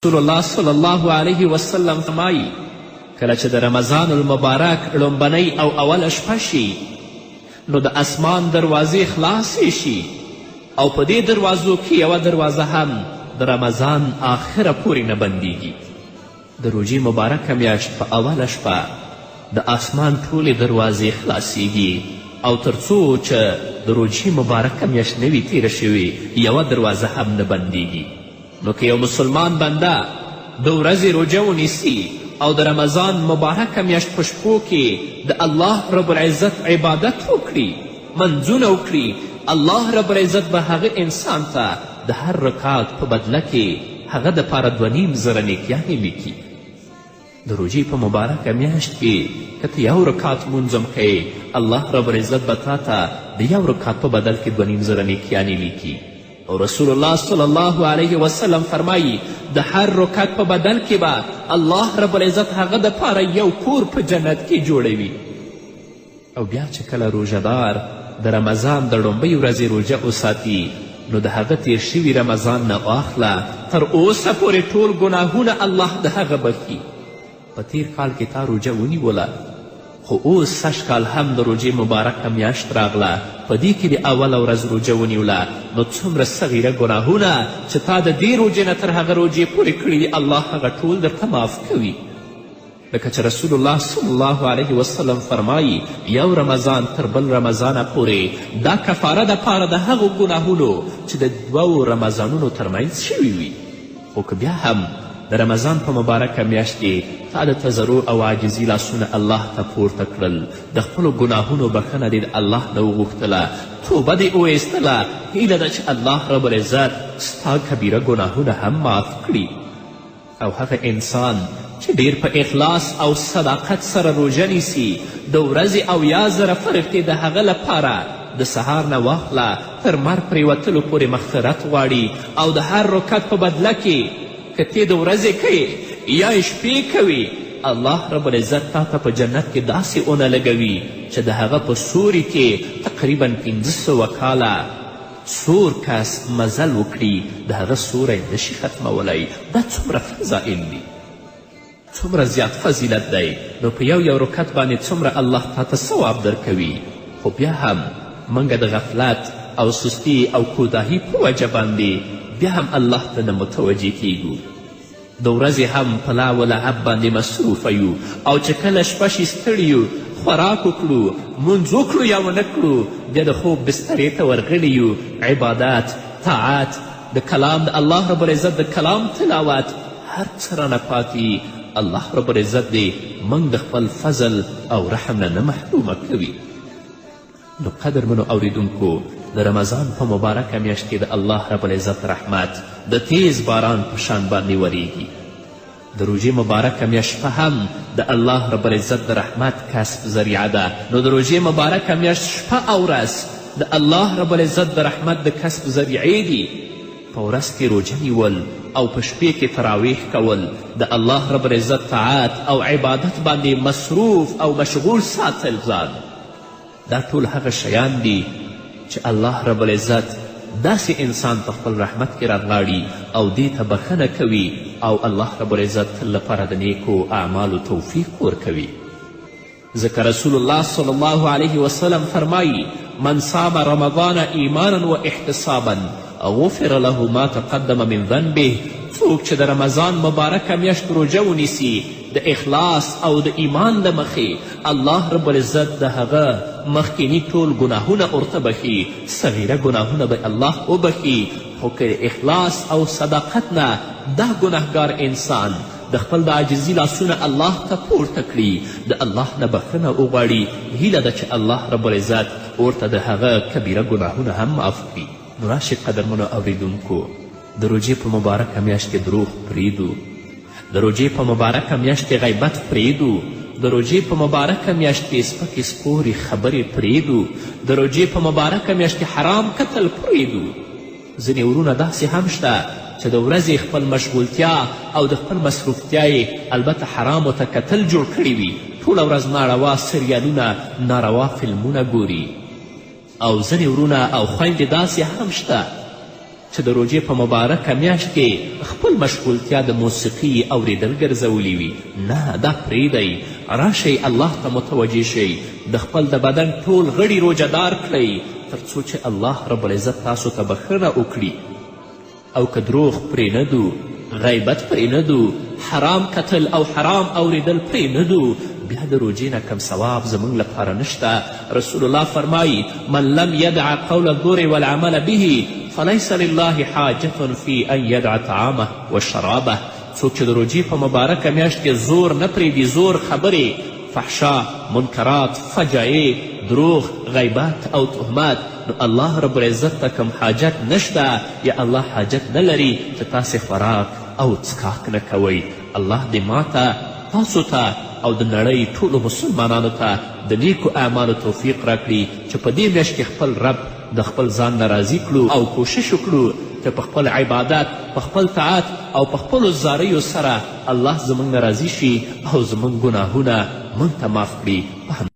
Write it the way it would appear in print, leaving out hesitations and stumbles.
رسول الله صلی الله علیه وسلم فرمایي کله چې د رمضان المبارک لومبنۍ او اوله شپه شي نو د اسمان دروازې خلاصې شي او په دې دروازو کې یوه دروازه هم د رمضان آخره پورې نه بندیږي. د روژې مبارکه میاشت په اوله شپه د اسمان ټولې دروازې خلاصیږي او تر څو چې د روژې مبارکه میاشت نه وي تیره شوې یوه دروازه هم نه بندیږي. نو که یو مسلمان بنده د ورځې روژه ونیسي او د رمضان مبارکه میاشت په شپو کې د الله رب العزت عبادت وکړي، منځونه وکړي، الله رب العزت به هغه انسان ته د هر رکعت په بدله کې هغه دپاره 2.5 نیکیانې لیکي. د روژې په مبارکه میاشت کې که ته یو رکعت لمونځ هم کوې الله رب العزت به تا ته د یو رکعت په بدل کې 2.5 نیکیانې لیکي. او رسول الله صلی الله علیه وسلم فرمایي د هر رکعت په بدل کې به الله رب العزت هغه دپاره یو کور په جنت کې جوړوي. او بیا چې کله روژهدار د رمضان د لومبۍ ورځې روژه وساتي نو د هغه تیر شوي رمضان نه واخله تر اوسه پورې ټول ګناهونه الله د هغه بخي. په تیر کال کې تا روژه ونیوله خو اوس سږ کال هم د روژې مبارکه میاشت راغله په دې کې د اوله ورځ روژه ونیوله نو څومره صغیره ګناهونه چې تا د دې روژې نه تر هغه روژې پورې کړي دي الله هغه ټول درته معاف کوي. لکه چې رسول الله صلی الله علیه وسلم فرمایي یو رمضان تر بل رمضانه پورې دا کفاره دپاره د هغو ګناهونو چې د 2 رمضانونو ترمنځ شوي وي. خو که بیا هم د رمضان په مبارکه میاشت کې تا د تضرع او عاجزي لاسونه الله ته پورته کړل، د خپلو ګناهونو بخښنه دې د الله نه وغوښتله، توبه دې وایستله، هیله ده چې الله رب العزت ستا کبیره ګناهونه هم معاف کړي. او هغه انسان چې ډیر په اخلاص او صداقت سره روژه نیسي د ورځې او یا زره فرښتې د هغه لپاره د سهار نه واخله تر مر پرېوتلو پورې مغفرت غواړي او د هر رکعت په بدله کې که ته د ورځې کوې یا شپې کوي الله رب العزت تا ته په جنت کې داسې اونه لګوي چې د هغه په سوري کې تقریبا 500 کاله سور کس مزل وکړي د هغه سوری نشي ختمولی. دا څومره فضائل دي، څومره زیات فضیلت دی. نو په یو رکعت باندې څومره الله تا ته ثواب درکوي. خو بیا هم موږ د غفلت او سستی او کوتاهي په وجه باندې بیا هم الله ته نه متوجه کیږو. د ورځې هم په لا و لعب باندې مصروفه یو او چې کله شپه شي ستړي یو خوراک وکړو، مونځ وکړو یا ونه کړو، بیا د خوب بسترې ته ورغلي یو، عبادات، طاعت، د کلام د الله رب العزت د کلام تلاوت، هر څه رانه پاتې الله رب العزت دې موږ د خپل فضل او رحم نه محرومه کوي. نو قدرمنو اوریدونکو د رمضان په مبارکه میاشت کې د الله رب العزت رحمت د تیز باران په شان باندې وریږي. د روژې مبارکه میاشت شپه هم د الله رب العزت د رحمت کسب ذریعه ده. نو د روژې مبارکه میاشت شپه او ورځ د الله رب العزت د رحمت د کسب ذریعې دي. په ورځ کې روژه نیول او په شپې کې تراویح کول، د الله رب العزت طاعت او عبادت باندې مصروف او مشغول ساتل ځان، دا ټول هغه شیان دي چې الله رب العزت داسې انسان په خپل رحمت کې راغاړي او دې ته بخښنه کوي او الله رب العزت تل لپاره د نیکو اعمالو توفیق ورکوي. ځکه رسول الله صلی الله علیه وسلم فرمایي من صام رمضان ایمانا و احتسابا غفر له ما تقدم من ذنبه. څوک چې د رمضان مبارکه میاشت روژه ونیسي د اخلاص او د ایمان له مخې الله رب العزت د هغه مخکیني ټول ګناهونه ورته بخي، صغیره ګناهونه به الله وبخي. خو که اخلاص او صداقت نه دا ګناهګار انسان د خپل د عاجزي لاسونه الله ته پورته کړي، د الله نه بخښنه وغواړي، هیله ده چې الله رب العزت ورته د هغه کبیره ګناهونه هم معاف کړي. نو راشئ قدرمنو اوریدونکو د روژې په مبارکه میاشت کې دروغ پرېږدو، د روژې په مبارکه میاشت کې غیبت پرېږدو، د روژې په مبارکه میاشت کې سپکې سپورې خبرې پرېږدو، د روژې په مبارکه میاشت کې حرام قتل پرېږدو. ځینې ورونه داسې هم شته چې د ورځې خپل مشغولتیا او د خپل مصروفتیا یې البته حرامو ته کتل جوړ کړي وي، ټوله ورځ ناروا سریالونه، ناروا فلمونه ګوري. او ځینې ورونه او خویندې داسې هم شته چې د روژې په مبارکه میاشت کې خپل مشغولتیا د موسیقي اوریدل ګرځولي وي. نه، دا پرېږدئ. راشئ الله ته متوجه شئ. د خپل د بدن ټول غړي روژهدار کړئ تر څو چې الله رب العزت تاسو ته بخښنه وکړي. او که دروغ پرې نه دو، غیبت پرې نه دو، حرام کتل او حرام اوریدل پرې نه دو، بیا د روژې نه کم ثواب زموږ لپاره نشته. رسول الله فرمایي من لم یدع قول الزور والعمل به فلیس لله حاجة فی ان یدع طعامه و شرابه. څوک چې د روژې په مبارکه میاشت کې زور نه پرېږدي، زور خبرې، فحشا، منکرات، فجایع، دروغ، غیبت او تهمات، نو الله رب العزت ته کم حاجت نشته، یا الله حاجت نه لري چې تاسې خوراک او څښاک نه کوئ. الله دې ماته، تاسو ته او د نړۍ ټولو مسلمانانو ته د نیکو اعمالو توفیق راکړي چې په دې میاشت کې خپل رب د خپل ځان نه راضي کړو او کوشش وکړو چې په خپل عبادت، په خپل طاعت او په خپلو زاریو سره الله زموږ نه راضي شي او زموږ ګناهونه موږ ته معاف کړي.